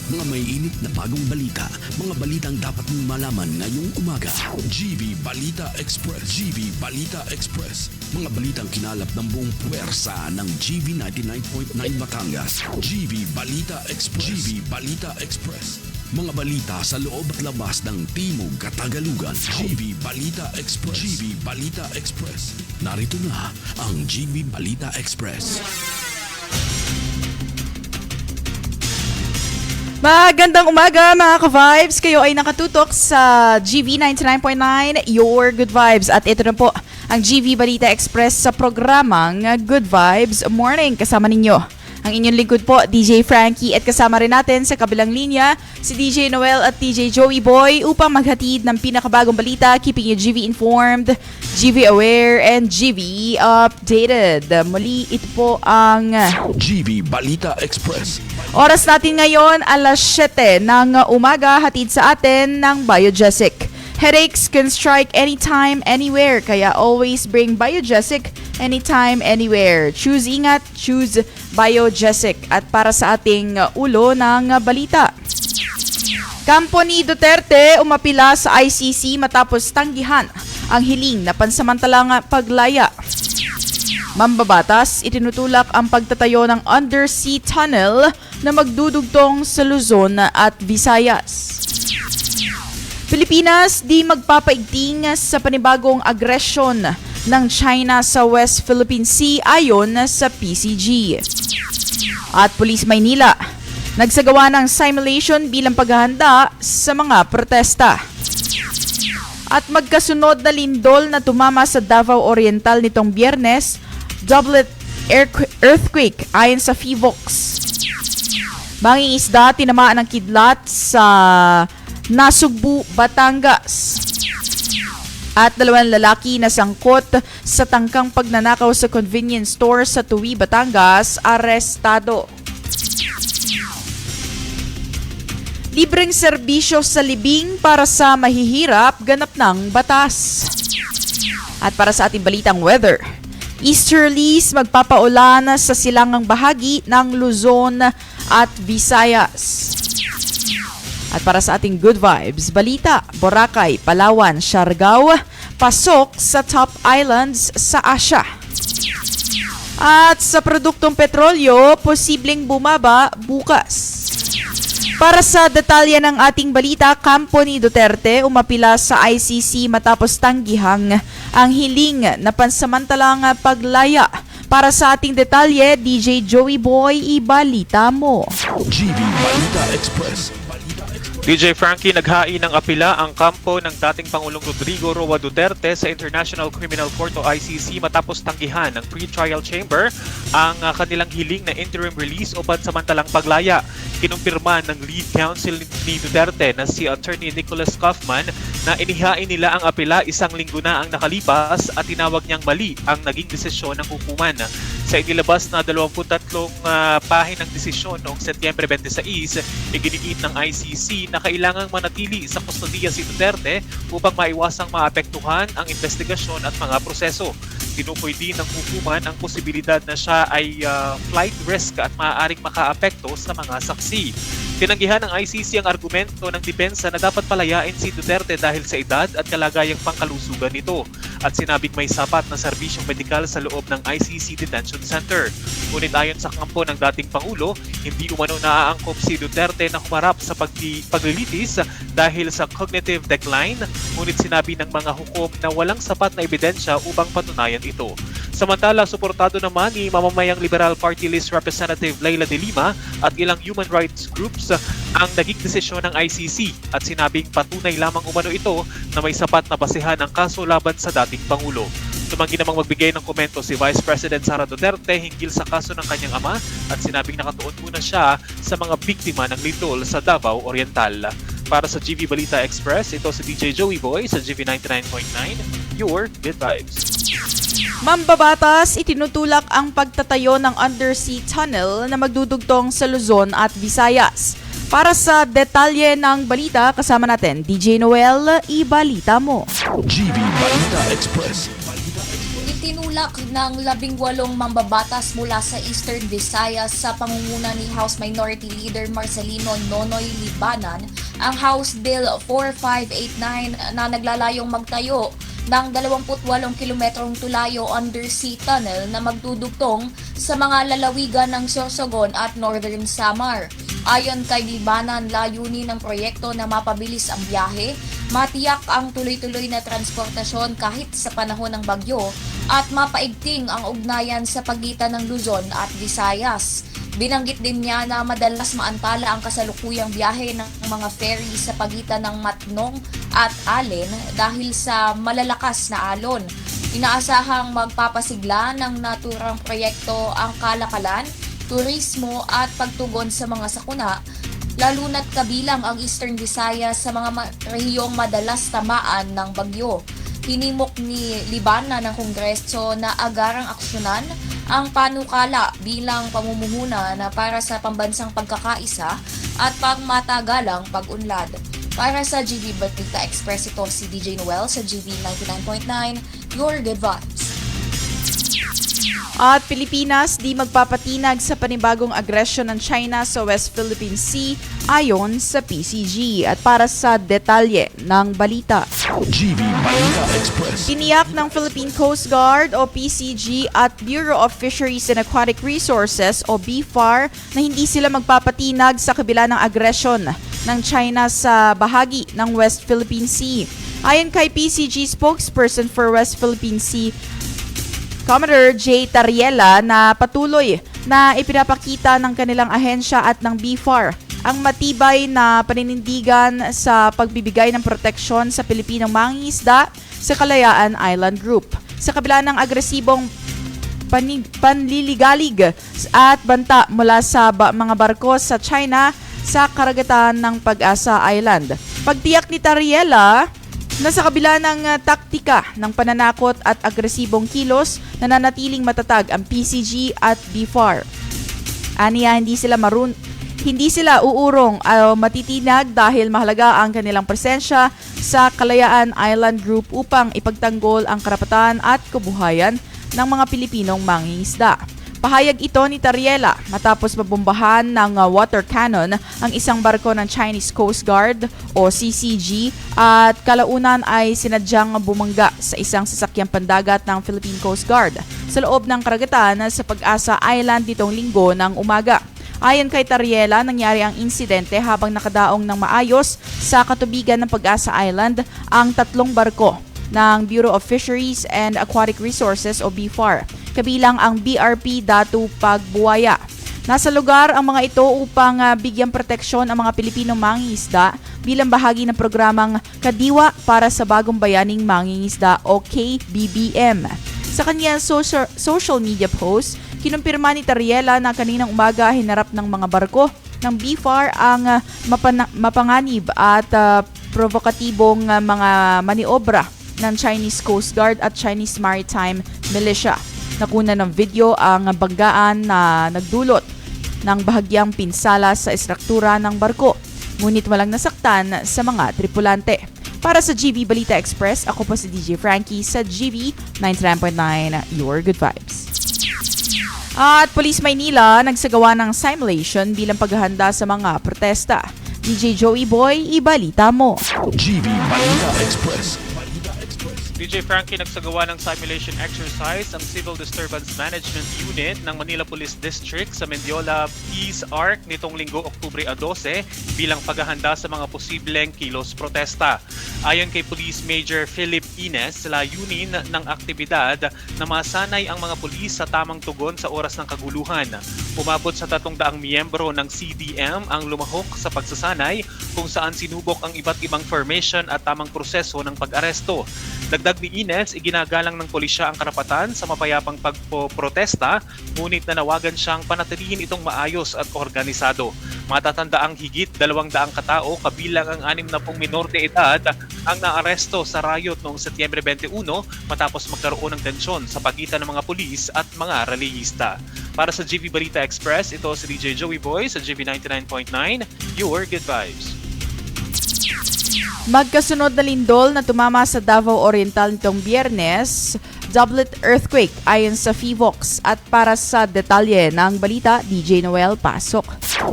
Mga may init na bagong balita. Mga balitang dapat mong malaman ngayong umaga. GV Balita Express. GV Balita Express. Mga balitang kinalap ng buong puwersa ng GV 99.9 Batangas. GV Balita Express. GV Balita Express. Mga balita sa loob at labas ng Timog Katagalugan. GV Balita Express. GV Balita Express. Narito na ang GV Balita Express. Magandang umaga mga ka-vibes. Kayo ay nakatutok sa GV 99.9, Your Good Vibes. At ito na po ang GV Balita Express sa programang Good Vibes Morning. Kasama ninyo ang inyong lingkod po, DJ Frankie. At kasama rin natin sa kabilang linya si DJ Noel at DJ Joey Boy upang maghatid ng pinakabagong balita, keeping you GV informed, GV aware, and GV updated. Muli, ito po ang GV Balita Express. oras natin ngayon, alas 7 ng umaga, hatid sa atin ng Biogesic. Headaches can strike anytime, anywhere, kaya always bring Biogesic anytime, anywhere. Choose ingat, choose Biogesic. At para sa ating ulo ng balita, kampo ni Duterte umapila sa ICC matapos tanggihan ang hiling na pansamantalang paglaya. Mambabatas, itinutulak ang pagtatayo ng undersea tunnel na magdudugtong sa Luzon at Visayas. Pilipinas di magpapaigting sa panibagong agresyon ng China sa West Philippine Sea ayon sa PCG. At Police Maynila, nagsagawa ng simulation bilang paghahanda sa mga protesta. At magkasunod na lindol na tumama sa Davao Oriental nitong Biyernes, doublet earthquake ayon sa FIVOX. Mangingisda tinamaan ng kidlat sa Nasugbu, Batangas. At 2 lalaki na sangkot sa tangkang pagnanakaw sa convenience store sa Tuwi, Batangas, arestado. Libreng serbisyo sa libing para sa mahihirap, ganap ng batas. At para sa ating balitang weather, easterlies magpapaulan sa silangang bahagi ng Luzon at Visayas. At para sa ating good vibes, balita, Boracay, Palawan, Siargao, pasok sa top islands sa Asia. At sa produktong petrolyo, posibleng bumaba bukas. Para sa detalye ng ating balita, kampo ni Duterte umapila sa ICC matapos tanggihang ang hiling na pansamantalang paglaya. Para sa ating detalye, DJ Joey Boy, ibalita mo. GV Balita Express. DJ Frankie, naghain ng apila ang kampo ng dating Pangulong Rodrigo Roa Duterte sa International Criminal Court o ICC matapos tanggihan ng pre-trial chamber ang kanilang hiling na interim release o pansamantalang paglaya. Kinumpirma ng lead counsel ni Duterte na si Attorney Nicholas Kaufman na inihain nila ang apila 1 linggo na ang nakalipas at tinawag niyang mali ang naging desisyon ng hukuman. Sa inilabas na 23 pahinang desisyon noong Setyembre 26, iginiit ng ICC na kailangang manatili sa kustodiya si Duterte upang maiwasang maapektuhan ang investigasyon at mga proseso. Tinukoy din ng hukuman ang posibilidad na siya ay flight risk at maaaring makaapekto sa mga saksi. Tinanggihan ng ICC ang argumento ng depensa na dapat palayain si Duterte dahil sa edad at kalagayang pangkalusugan nito at sinabing may sapat na serbisyong medikal sa loob ng ICC Detention Center. Ngunit ayon sa kampo ng dating Pangulo, hindi umano naaangkop si Duterte na humarap sa paglilitis dahil sa cognitive decline, ngunit sinabi ng mga hukom na walang sapat na ebidensya upang patunayan ito. Samantala, suportado naman ni mamamayang Liberal Party List Representative Leila de Lima at ilang human rights groups ang naging desisyon ng ICC at sinabing patunay lamang umano ito na may sapat na basehan ang kaso laban sa dating Pangulo. Tumanggi namang magbigay ng komento si Vice President Sara Duterte hinggil sa kaso ng kanyang ama at sinabing nakatuon muna siya sa mga biktima ng lindol sa Davao Oriental. Para sa GV Balita Express, ito si DJ Joey Boy sa GV 99.9, Your Good Vibes. Mambabatas, itinutulak ang pagtatayo ng undersea tunnel na magdudugtong sa Luzon at Visayas. Para sa detalye ng balita, kasama natin DJ Noel, ibalita mo. GV Balita Express. Tinulak ng 18 mambabatas mula sa Eastern Visayas sa pangunguna ni House Minority Leader Marcelino Nonoy Libanan ang House Bill 4589 na naglalayong magtayo ng 28 kilometrong tulayo undersea tunnel na magdudugtong sa mga lalawigan ng Sorsogon at Northern Samar. Ayon kay Libanan, layunin ng proyekto na mapabilis ang biyahe, matiyak ang tuloy-tuloy na transportasyon kahit sa panahon ng bagyo at mapaigting ang ugnayan sa pagitan ng Luzon at Visayas. Binanggit din niya na madalas maantala ang kasalukuyang biyahe ng mga ferry sa pagitan ng Matnong at Allen dahil sa malalakas na alon. Inaasahang magpapasigla ng naturang proyekto ang kalakalan, turismo at pagtugon sa mga sakuna, lalo na't kabilang ang Eastern Visayas sa mga rehiyong madalas tamaan ng bagyo. Hinimok ni Libanan ng Kongreso na agarang aksyonan ang panukala bilang pamumuhunan na para sa pambansang pagkakaisa at pangmatagalang pag-unlad. Para sa GB Balita Express, ito si DJ Noel sa GB 99.9, Your Good Vibes. At Pilipinas di magpapatinag sa panibagong agresyon ng China sa West Philippine Sea ayon sa PCG. At para sa detalye ng balita, GB Balita Express. tiniyak ng Philippine Coast Guard o PCG at Bureau of Fisheries and Aquatic Resources o BFAR na hindi sila magpapatinag sa kabila ng agresyon ng China sa bahagi ng West Philippine Sea. Ayon kay PCG spokesperson for West Philippine Sea, Commodore J. Tariela, na patuloy na ipinapakita ng kanilang ahensya at ng BFAR ang matibay na paninindigan sa pagbibigay ng proteksyon sa Pilipinong mangingisda sa Kalayaan Island Group. Sa kabila ng agresibong panliligalig at banta mula sa mga barko sa China sa karagatan ng Pag-asa Island. Pagtiyak ni Tariela na sa kabila ng taktika ng pananakot at agresibong kilos, nananatiling matatag ang PCG at BFAR. Aniya, hindi sila uurong o matitinag dahil mahalaga ang kanilang presensya sa Kalayaan Island Group upang ipagtanggol ang karapatan at kabuhayan ng mga Pilipinong mangingisda. Pahayag ito ni Tariela matapos mabombahan ng water cannon ang isang barko ng Chinese Coast Guard o CCG at kalaunan ay sinadyang bumangga sa isang sasakyang pandagat ng Philippine Coast Guard sa loob ng karagatan sa Pag-asa Island nitong Linggo ng umaga. Ayon kay Tariela, nangyari ang insidente habang nakadaong ng maayos sa katubigan ng Pag-asa Island ang 3 barko ng Bureau of Fisheries and Aquatic Resources o BFAR, kabilang ang BRP Datu Pagbuwaya. Nasa lugar ang mga ito upang bigyang proteksyon ang mga Pilipinong mangingisda bilang bahagi ng programang Kadiwa para sa Bagong Bayaning Mangingisda o KBBM. Sa kanyang social media post, kinumpirma ni Tariela na kaninang umaga hinarap ng mga barko ng BFAR ang mapanganib at provokatibong mga maniobra ng Chinese Coast Guard at Chinese Maritime Militia. Nakuna ng video ang banggaan na nagdulot ng bahagyang pinsala sa estruktura ng barko, ngunit walang nasaktan sa mga tripulante. Para sa GB Balita Express, ako po si DJ Frankie sa GB 99.9, Your Good Vibes. At Police Maynila nagsagawa ng simulation bilang paghahanda sa mga protesta. DJ Joey Boy, ibalita mo. GB Balita Express. DJ Frankie, nagsagawa ng simulation exercise ang Civil Disturbance Management Unit ng Manila Police District sa Mendiola Peace Arc nitong Linggo, Oktubre 12 bilang paghahanda sa mga posibleng kilos protesta. Ayon kay Police Major Philip Ines, layunin ng aktibidad na masanay ang mga pulis sa tamang tugon sa oras ng kaguluhan. Umabot sa 300 miyembro ng CDM ang lumahok sa pagsasanay kung saan sinubok ang iba't ibang formation at tamang proseso ng pag-aresto. Dagdag ni Ines, iginagalang ng pulisya ang karapatan sa mapayapang pagpoprotesta, ngunit nanawagan siyang panatilihin itong maayos at organisado. Matatandaang higit 200 katao, kabilang ang 60 minor de edad, ang naaresto sa riot noong Setyembre 21 matapos magkaroon ng tensyon sa pagitan ng mga pulis at mga relihista. Para sa GB Balita Express, ito si DJ Joey Boy sa GB 99.9, Your Good Vibes. Magkasunod na lindol na tumama sa Davao Oriental nitong Biyernes doublet earthquake ayon sa PHIVOX. At para sa detalye ng balita, DJ Noel, pasok.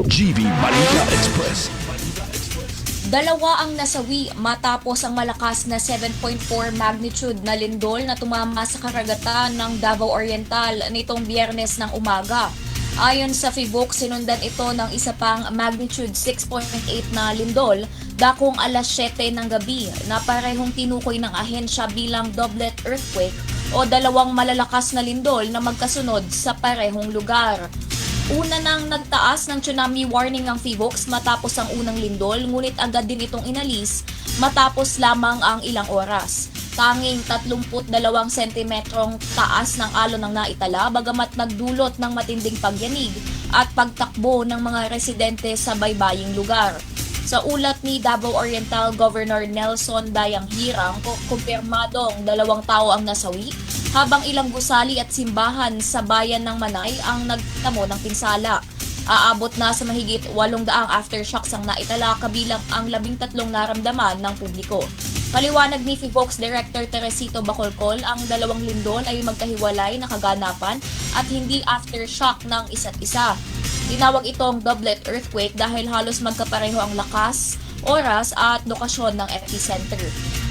GV Balita Express. Dalawa ang nasawi matapos ang malakas na 7.4 magnitude na lindol na tumama sa karagatan ng Davao Oriental nitong Biyernes ng umaga. Ayon sa PHIVOX, sinundan ito ng isa pang magnitude 6.8 na lindol dakong alas 7 ng gabi na parehong tinukoy ng ahensya bilang doublet earthquake o dalawang malalakas na lindol na magkasunod sa parehong lugar. Una nang nagtaas ng tsunami warning ang PHIVOX matapos ang unang lindol, ngunit agad din itong inalis matapos lamang ang ilang oras. Tanging 32 sentimetrong taas ng alon ang naitala bagamat nagdulot ng matinding pagyanig at pagtakbo ng mga residente sa baybaying lugar. Sa ulat ni Davao Oriental Governor Nelson Dayang Hirang, kumpirmadong 2 tao ang nasawi, habang ilang gusali at simbahan sa bayan ng Manay ang nagtamo ng pinsala. Aabot na sa mahigit 800 aftershocks ang naitala kabilang ang 13 naramdaman ng publiko. Paliwanag ni PHIVOX Director Teresito Bacolcol, ang dalawang lindol ay magkahiwalay na kaganapan at hindi aftershock ng isa't isa. Tinawag itong doublet earthquake dahil halos magkapareho ang lakas, oras at lokasyon ng epicenter.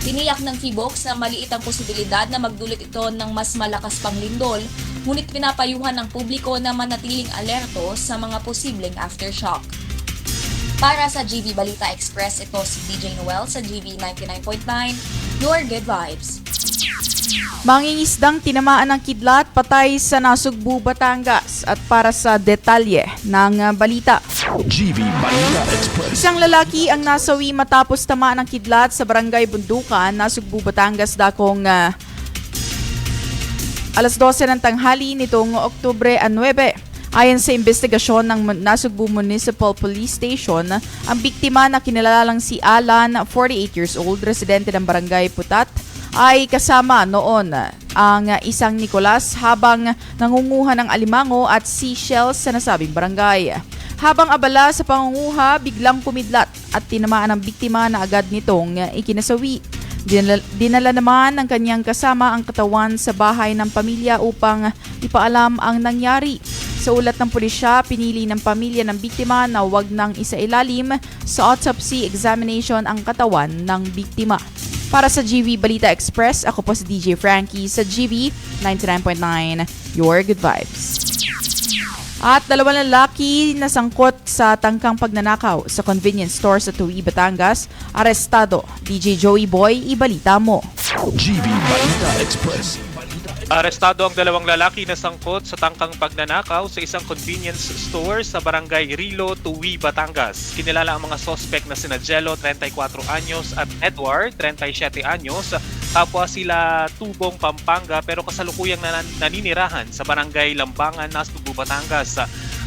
Tiniyak ng PHIVOX na maliit ang posibilidad na magdulot ito ng mas malakas pang lindol, ngunit pinapayuhan ng publiko na manatiling alerto sa mga posibleng aftershock. Para sa GV Balita Express, ito si DJ Noel sa GV 99.9, Your Good Vibes. Mangingisdang tinamaan ng kidlat patay sa Nasugbu, Batangas. At para sa detalye ng balita, GV Balita Express. isang lalaki ang nasawi matapos tamaan ng kidlat sa barangay Bundukan, Nasugbu, Batangas dakong alas 12 ng tanghali nitong Oktubre 9. Ayon sa investigasyon ng Nasugbu Municipal Police Station, ang biktima na kinalalang si Alan, 48 years old, residente ng barangay Putat, ay kasama noon ang isang Nicolas habang nangunguha ng alimango at seashells sa nasabing barangay. Habang abala sa pangunguha, biglang kumidlat at tinamaan ang biktima na agad nitong ikinasawi. Dinala naman ng kanyang kasama ang katawan sa bahay ng pamilya upang ipaalam ang nangyari. Sa ulat ng pulisya, pinili ng pamilya ng biktima na huwag nang isailalim sa autopsy examination ang katawan ng biktima. Para sa GV Balita Express, ako po si DJ Frankie sa GV 99.9, Your Good Vibes. At 2 lalaki na sangkot sa tangkang pagnanakaw sa convenience store sa Tuwi, Batangas, arestado. DJ Joey Boy, ibalita mo. GV Balita Express. Arestado ang 2 lalaki na sangkot sa tangkang pagnanakaw sa isang convenience store sa barangay Rilo, Tuwi, Batangas. Kinilala ang mga sospek na sina Jello, 34 anyos at Edward, 37 anyos. Kapwa sila tubong Pampanga pero kasalukuyang naninirahan sa barangay Lambangan, Nasugbu, Batangas.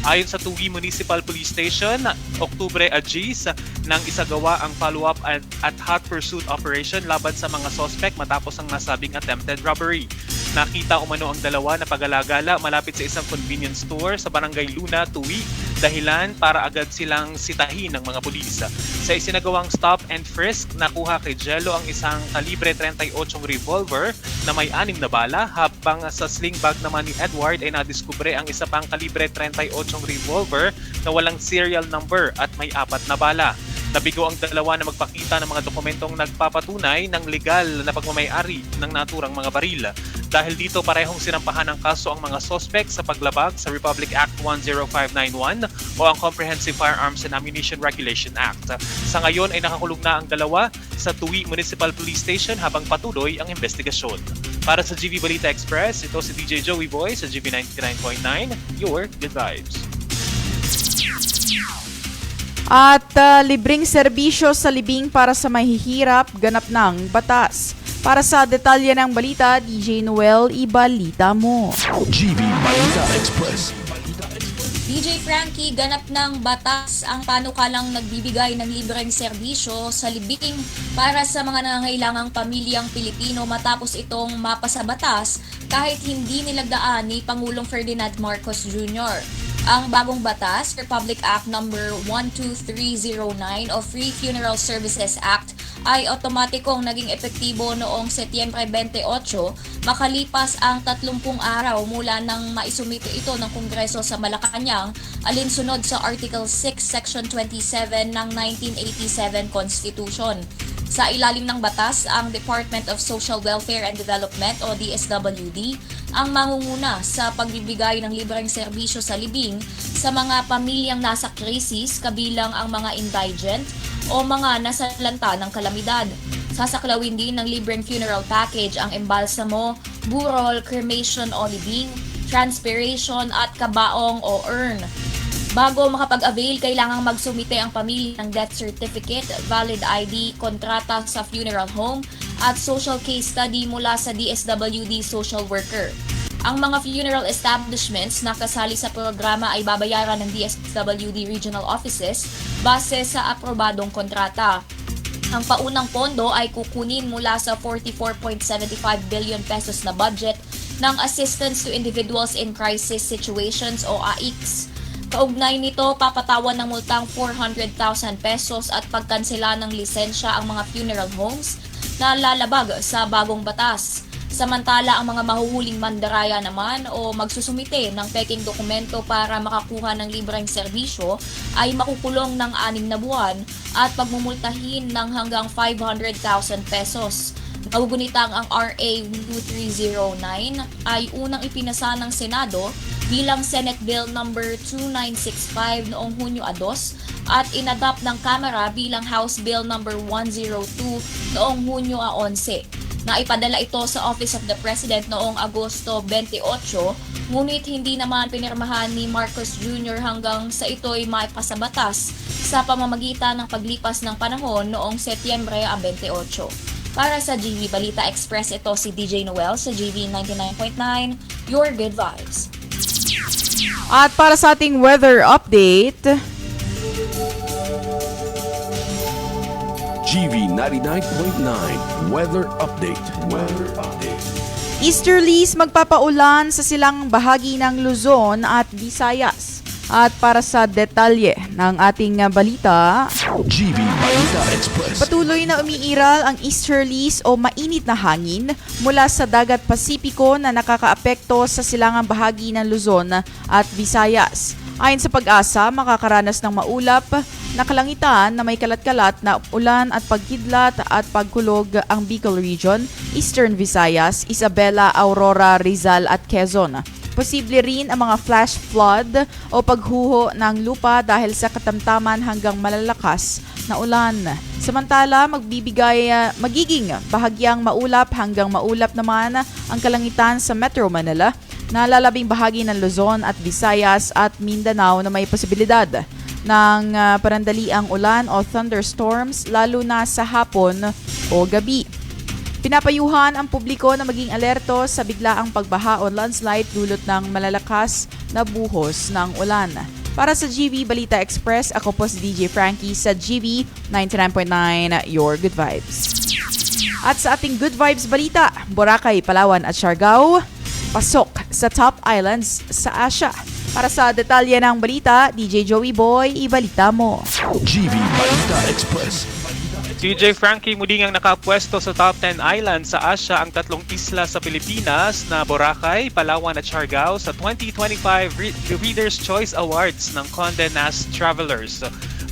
Ayon sa Tuwi Municipal Police Station, Oktubre Agis nang isagawa ang follow-up at hot pursuit operation laban sa mga sospek matapos ang nasabing attempted robbery. Nakita umano ang dalawa na pag-alagala malapit sa isang convenience store sa barangay Luna, Tuwi, dahilan para agad silang sitahin ng mga pulis. Sa isinagawang stop and frisk, nakuha kay Jello ang isang kalibre 38 revolver na may 6 na bala, habang sa sling bag naman ni Edward ay nadiskubre ang isa pang kalibre 38 revolver na walang serial number at may 4 na bala. Nabigo ang dalawa na magpakita ng mga dokumentong nagpapatunay ng legal na pagmamay-ari ng naturang mga baril. Dahil dito parehong sinampahan ng kaso ang mga sospek sa paglabag sa Republic Act 10591 o ang Comprehensive Firearms and Ammunition Regulation Act. Sa ngayon ay nakakulong na ang dalawa sa Tuwi Municipal Police Station habang patuloy ang investigasyon. Para sa GV Balita Express, ito si DJ Joey Boy sa GV 99.9, Your Good Vibes. At libreng serbisyo sa libing para sa mahihirap, ganap ng batas. Para sa detalye ng balita, DJ Noel, ibalita mo. GV Balita Express. DJ Frankie, ganap ng batas ang panukalang nagbibigay ng libreng serbisyo sa libing para sa mga nangangailangang pamilyang Pilipino matapos itong mapasa batas kahit hindi nilagdaan ni Pangulong Ferdinand Marcos Jr. Ang bagong batas, Republic Act No. 12309 o Free Funeral Services Act, ay otomatikong naging epektibo noong Setyembre 28 makalipas ang 30 araw mula nang maisumite ito ng Kongreso sa Malacanang alinsunod sa Article 6, Section 27 ng 1987 Constitution. Sa ilalim ng batas, ang Department of Social Welfare and Development o DSWD ang mangunguna sa pagbibigay ng libreng serbisyo sa libing sa mga pamilyang nasa krisis kabilang ang mga indigent o mga nasalanta ng kalamidad. Sasaklawin din ng libreng funeral package ang embalsamo, burol, cremation o libing, transpiration at kabaong o urn. Bago makapag-avail, kailangang magsumite ang pamilya ng death certificate, valid ID, kontrata sa funeral home at social case study mula sa DSWD social worker. Ang mga funeral establishments na kasali sa programa ay babayaran ng DSWD regional offices base sa aprobadong kontrata. Ang paunang pondo ay kukunin mula sa 44.75 billion pesos na budget ng Assistance to Individuals in Crisis Situations o AICS. Kaugnay nito, papatawan ng multang 400,000 pesos at pagkansela ng lisensya ang mga funeral homes na lalabag sa bagong batas. Samantala, ang mga mahuhuling mandaraya naman o magsusumite ng peking dokumento para makakuha ng libreng serbisyo ay makukulong ng 6 na buwan at pagmumultahin ng hanggang 500,000 pesos. Naugunitang ang RA 2309 ay unang ipinasa ng Senado bilang Senate Bill number 2965 noong Hunyo 2 at inadapt ng Kamara bilang House Bill number 102 noong Hunyo 11. Naipadala ito sa Office of the President noong Agosto 28, ngunit hindi naman pinirmahan ni Marcos Jr. hanggang sa ito'y maipasabatas sa pamamagitan ng paglipas ng panahon noong Setyembre 28. Para sa GV Balita Express, ito si DJ Noel sa GV 99.9, Your Good Vibes. At para sa ating weather update, GV 99.9 Weather Update. Weather Update. easterlies magpapaulan sa silang bahagi ng Luzon at Visayas. At para sa detalye ng ating balita, GV Balita Express. patuloy na umiiral ang easterlies o mainit na hangin mula sa dagat Pasipiko na nakakaapekto sa silangang bahagi ng Luzon at Visayas. Ayon sa Pag-asa, makakaranas ng maulap na kalangitan na may kalat-kalat na ulan at pagkidlat at pagkulog ang Bicol Region, Eastern Visayas, Isabela, Aurora, Rizal at Quezon. Posible rin ang mga flash flood o paghuho ng lupa dahil sa katamtaman hanggang malalakas na ulan. Samantala, magiging bahagyang maulap hanggang maulap naman ang kalangitan sa Metro Manila, na lalabing bahagi ng Luzon at Visayas at Mindanao na may posibilidad ng panandaliang ulan o thunderstorms lalo na sa hapon o gabi. Pinapayuhan ang publiko na maging alerto sa biglaang pagbaha o landslide dulot ng malalakas na buhos ng ulan. Para sa GV Balita Express, ako po si DJ Frankie sa GV 99.9 Your Good Vibes. At sa ating Good Vibes Balita, Boracay, Palawan at Siargao, pasok sa top islands sa Asia. Para sa detalye ng balita, DJ Joey Boy, ibalita mo. GV Balita Express. DJ Frankie, muli ngang nakapwesto sa top 10 islands sa Asia ang tatlong isla sa Pilipinas na Boracay, Palawan at Siargao sa 2025 Reader's Choice Awards ng Condé Nast Travelers.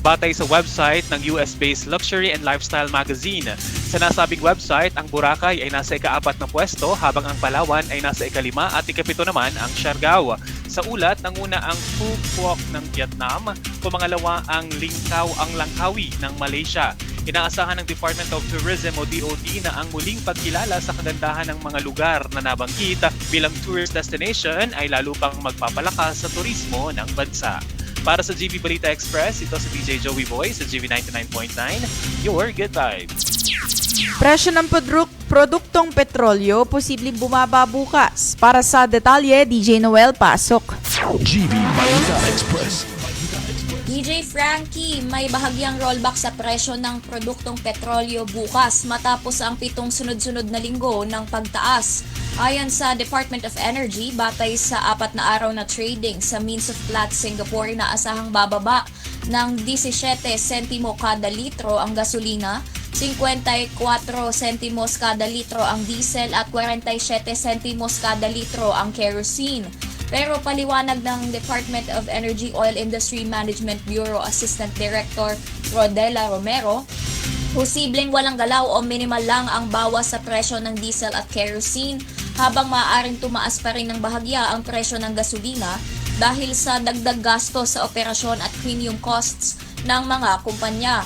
Batay sa website ng US-based luxury and lifestyle magazine. Sa nasabing website, ang Boracay ay nasa ika-4 na pwesto habang ang Palawan ay nasa ika-5 at ika-7 naman ang Siargao. Sa ulat, nanguna ang Phu Quoc ng Vietnam, pumangalawa ang Langkawi ng Malaysia. Inaasahan ng Department of Tourism o DOT na ang muling pagkilala sa kagandahan ng mga lugar na nabanggit bilang tourist destination ay lalo pang magpapalakas sa turismo ng bansa. Para sa GV Balita Express, ito si DJ Joey Boy sa GV 99.9, Your Good Vibes. Presyo ng produktong petrolyo posibleng bumaba bukas. Para sa detalye, DJ Noel, pasok. GV Balita Express. DJ Frankie, may bahagyang rollback sa presyo ng produktong petrolyo bukas matapos ang 7 sunod-sunod na linggo ng pagtaas. Ayon sa Department of Energy, batay sa 4 na araw na trading sa Means of Platts Singapore na asahang bababa ng 17 sentimo kada litro ang gasolina, 54 sentimos kada litro ang diesel at 47 sentimos kada litro ang kerosene. Pero paliwanag ng Department of Energy Oil Industry Management Bureau Assistant Director Rodela Romero, posibleng walang galaw o minimal lang ang bawas sa presyo ng diesel at kerosene habang maaaring tumaas pa rin ng bahagya ang presyo ng gasolina dahil sa dagdag gasto sa operasyon at premium costs ng mga kumpanya.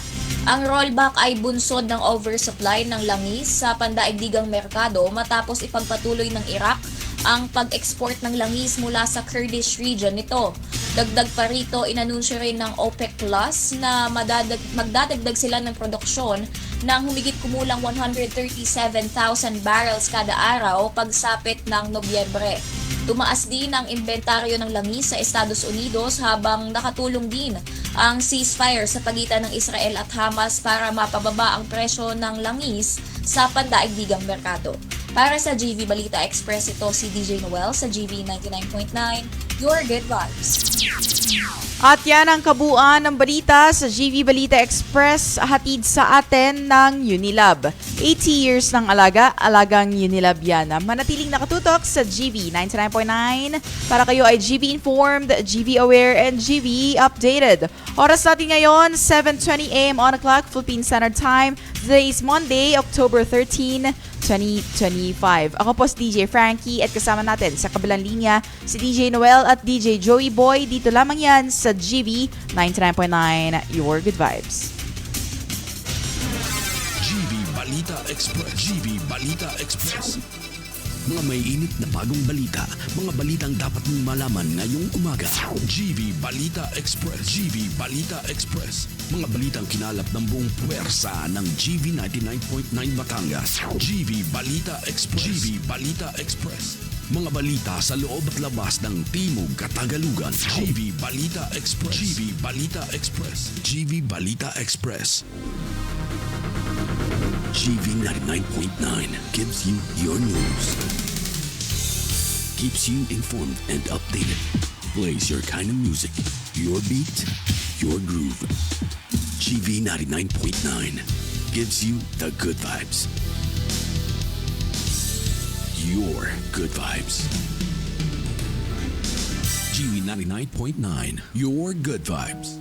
Ang rollback ay bunsod ng oversupply ng langis sa pandaigdigang merkado matapos ipagpatuloy ng Iraq ang pag-export ng langis mula sa Kurdish region nito. Dagdag pa rito, inanunsyo rin ng OPEC Plus na magdadagdag sila ng produksyon ng humigit kumulang 137,000 barrels kada araw pagsapit ng Nobyembre. Tumaas din ang inventaryo ng langis sa Estados Unidos habang nakatulong din ang ceasefire sa pagitan ng Israel at Hamas para mapababa ang presyo ng langis sa pandaigdigang merkado. Para sa GV Balita Express, ito si DJ Noel sa GV 99.9, Your Good Vibes. At yan ang kabuuan ng balita sa GV Balita Express, hatid sa atin ng Unilab. 80 years ng alagang Unilab yan. Manatiling nakatutok sa GV 99.9 para kayo ay GV informed, GV aware, and GV updated. Oras natin ngayon, 7:20 a.m. on the clock, Philippine Standard Time. Today is Monday, October 13, 2025. Ako po si DJ Frankie at kasama natin sa kabilang linya si DJ Noel at DJ Joey Boy. Dito lamang yan sa GV 99.9, Your Good Vibes. GV Balita Express. GV Balita Express. Mga may init na bagong balita. Mga balitang dapat mong malaman ngayong umaga. GV Balita Express. GV Balita Express. Mga balitang kinalap ng buong puwersa ng GV 99.9 Batangas. GV Balita Express. GV Balita Express. Mga balita sa loob at labas ng Timog Katagalugan. GV Balita Express. GV Balita Express. GV Balita Express. GV 99.9 gives you your news. Keeps you informed and updated. Plays your kind of music. Your beat, your groove. GV 99.9 gives you the good vibes. Your good vibes. GV 99.9, your good vibes.